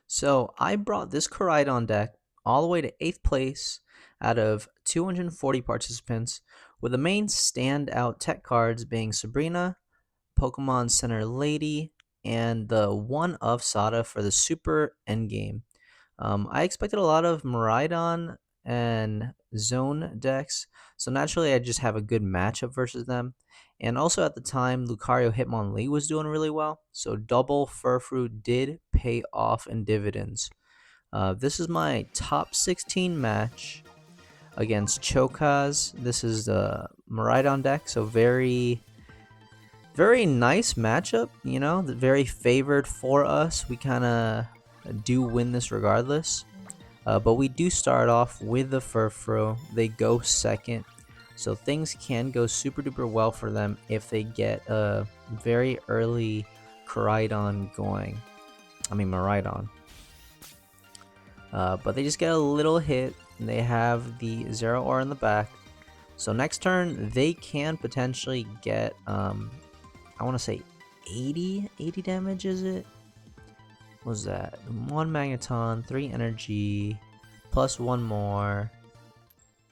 So I brought this Koraidon deck all the way to 8th place out of 240 participants, with the main standout tech cards being Sabrina, Pokemon Center Lady, and the one of Sada for the super endgame. I expected a lot of Miraidon and Zone decks, so naturally I just have a good matchup versus them. And also at the time, Lucario Hitmonlee was doing really well, so double Furfrou did pay off in dividends. This is my top 16 match against Chokaz. This is the Miraidon deck, so very nice matchup, very favored for us. We kind of do win this regardless. But we do start off with the Furfrou. They go second. So things can go super duper well for them if they get a very early Koraidon going. I mean, Miraidon. But they just get a little hit. And they have the Zero Aura in the back. So next turn, they can potentially get, I want to say 80 damage, is it? What was that? 1 Magneton, 3 energy, plus 1 more.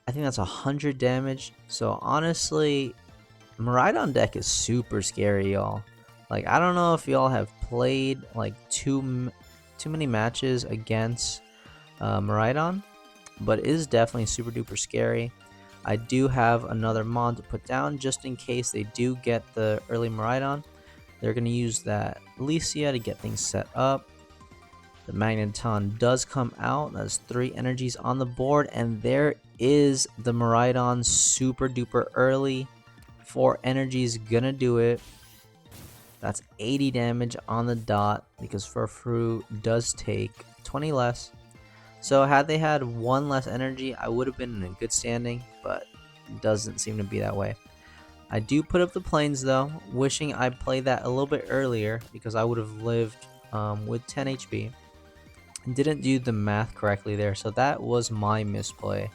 I think that's 100 damage. So honestly, Miraidon deck is super scary, y'all. Like, I don't know if y'all have played like too many matches against Miraidon, but it is definitely super duper scary. I do have another mod to put down just in case they do get the early Miraidon. They're going to use that Alicia to get things set up. The Magneton does come out. That's 3 energies on the board, and there is the Miraidon super duper early. 4 energies gonna do it. That's 80 damage on the dot because Furfrou does take 20 less. So had they had 1 less energy, I would have been in a good standing, but it doesn't seem to be that way. I do put up the planes though, wishing I played that a little bit earlier because I would have lived with 10 HP. Didn't do the math correctly there, so that was my misplay.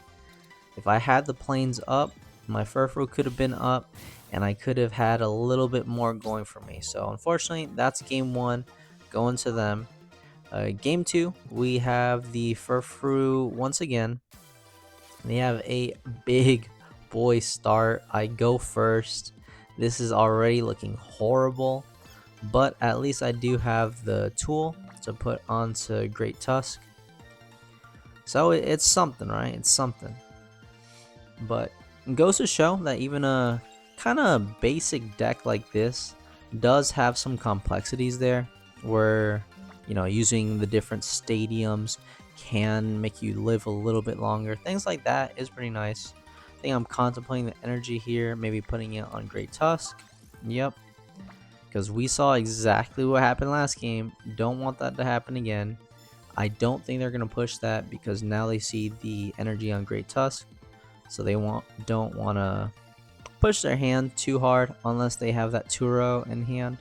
If I had the planes up, my Furfrou could have been up, and I could have had a little bit more going for me. So unfortunately, that's game 1, going to them. Game 2, we have the Furfrou once again. They have a big boy start. I go first. This is already looking horrible, but at least I do have the tool to put onto Great Tusk. So it's something, right? It's something. But it goes to show that even a kind of basic deck like this does have some complexities there, where using the different stadiums can make you live a little bit longer. Things like that is pretty nice. I think I'm contemplating the energy here, maybe putting it on Great Tusk. Yep, because we saw exactly what happened last game. Don't want that to happen again. I don't think they're going to push that because now they see the energy on Great Tusk, so they don't want to push their hand too hard unless they have that Turo in hand.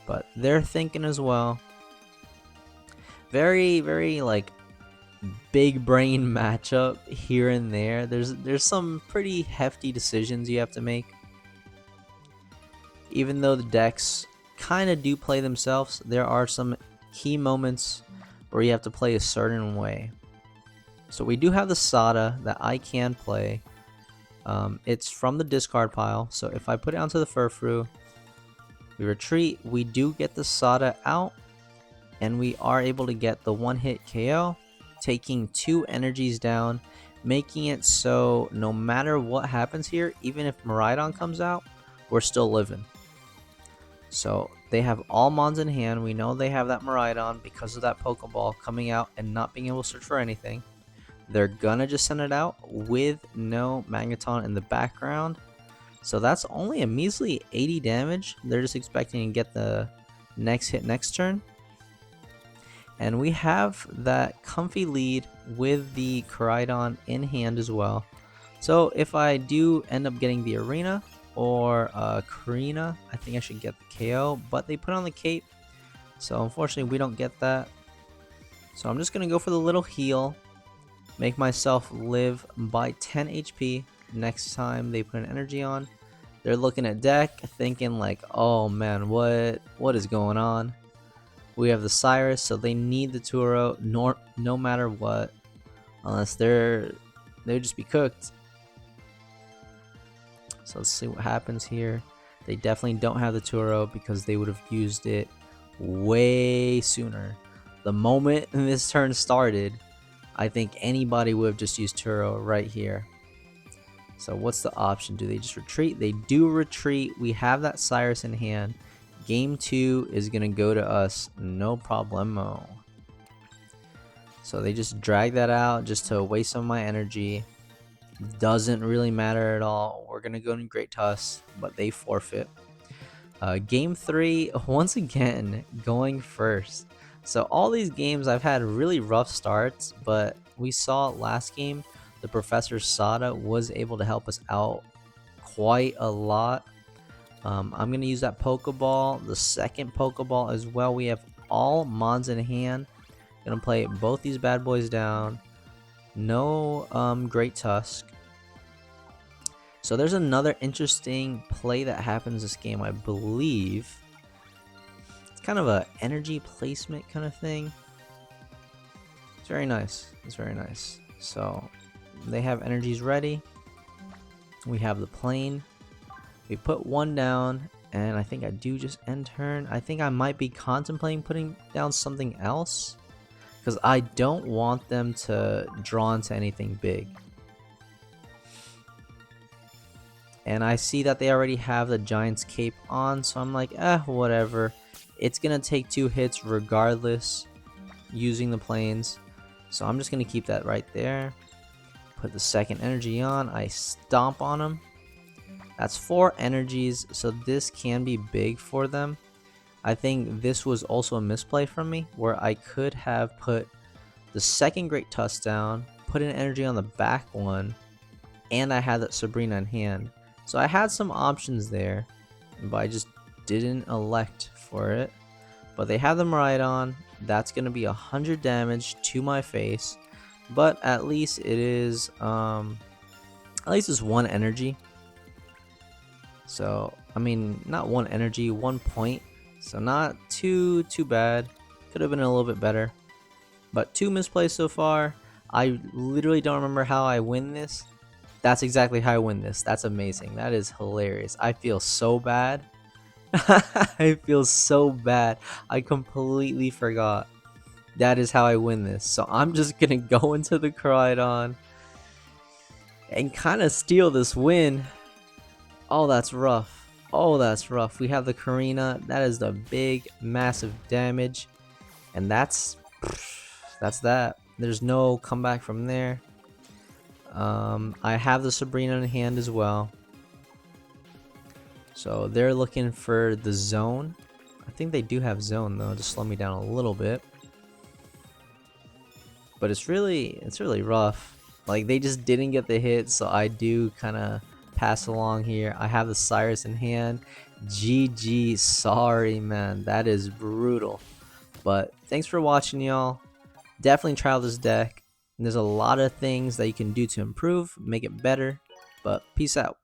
But they're thinking as well. Very like big brain matchup here and there. There's some pretty hefty decisions you have to make. Even though the decks kind of do play themselves, there are some key moments where you have to play a certain way. So we do have the Sada that I can play. It's from the discard pile, so if I put it onto the Furfrou, we retreat, we do get the Sada out, and we are able to get the one-hit KO, taking 2 energies down, making it so no matter what happens here, even if Miraidon comes out, we're still living. So they have all Mons in hand. We know they have that Miraidon because of that Pokeball coming out and not being able to search for anything. They're gonna just send it out with no Magneton in the background. So that's only a measly 80 damage. They're just expecting to get the next hit next turn. And we have that comfy lead with the Koraidon in hand as well. So if I do end up getting the Arena or Karina, I think I should get the KO. But they put on the cape, so unfortunately we don't get that. So I'm just going to go for the little heal. Make myself live by 10 HP next time they put an energy on. They're looking at deck thinking like, oh man, what is going on? We have the Cyrus, so they need the Turo no matter what, unless they'd just be cooked. So let's see what happens here. They definitely don't have the Turo because they would have used it way sooner. The moment this turn started, I think anybody would have just used Turo right here. So what's the option? Do they just retreat? They do retreat. We have that Cyrus in hand. Game 2 is going to go to us, no problemo. So they just drag that out just to waste some of my energy. Doesn't really matter at all. We're going to go in Great Tusk, but they forfeit. Game 3, once again, going first. So all these games I've had really rough starts, but we saw last game the Professor Sada was able to help us out quite a lot. I'm going to use that Pokeball, the second Pokeball as well. We have all Mons in hand. Going to play both these bad boys down. No Great Tusk. So there's another interesting play that happens this game, I believe. It's kind of a energy placement kind of thing. It's very nice. It's very nice. So they have energies ready. We have the plane. We put one down, and I think I do just end turn. I think I might be contemplating putting down something else, because I don't want them to draw into anything big. And I see that they already have the Giant's Cape on, so I'm like, whatever. It's gonna take 2 hits regardless using the planes. So I'm just gonna keep that right there. Put the second energy on. I stomp on them. That's 4 energies, so this can be big for them. I think this was also a misplay from me, where I could have put the second Great Tusk down, put an energy on the back one, and I had that Sabrina in hand. So I had some options there, but I just didn't elect for it. But they have the Koraidon. That's going to be 100 damage to my face, but at least it is it's 1 energy. So I mean, not 1 energy, 1 point. So not too bad. Could have been a little bit better, but 2 misplays so far. I literally don't remember how I win this. That's exactly how I win this. That's amazing. That is hilarious. I feel so bad. I feel so bad. I completely forgot. That is how I win this. So I'm just gonna go into the Koraidon and kind of steal this win. Oh, that's rough. Oh, that's rough. We have the Karina. That is the big, massive damage, and that's that. There's no comeback from there. I have the Sabrina in hand as well. So they're looking for the zone. I think they do have zone though, to slow me down a little bit. But it's really rough. Like, they just didn't get the hit, so I do kind of pass along here. I have the Cyrus in hand. GG, sorry man, that is brutal. But thanks for watching, y'all. Definitely try out this deck. And there's a lot of things that you can do to improve, make it better. But peace out.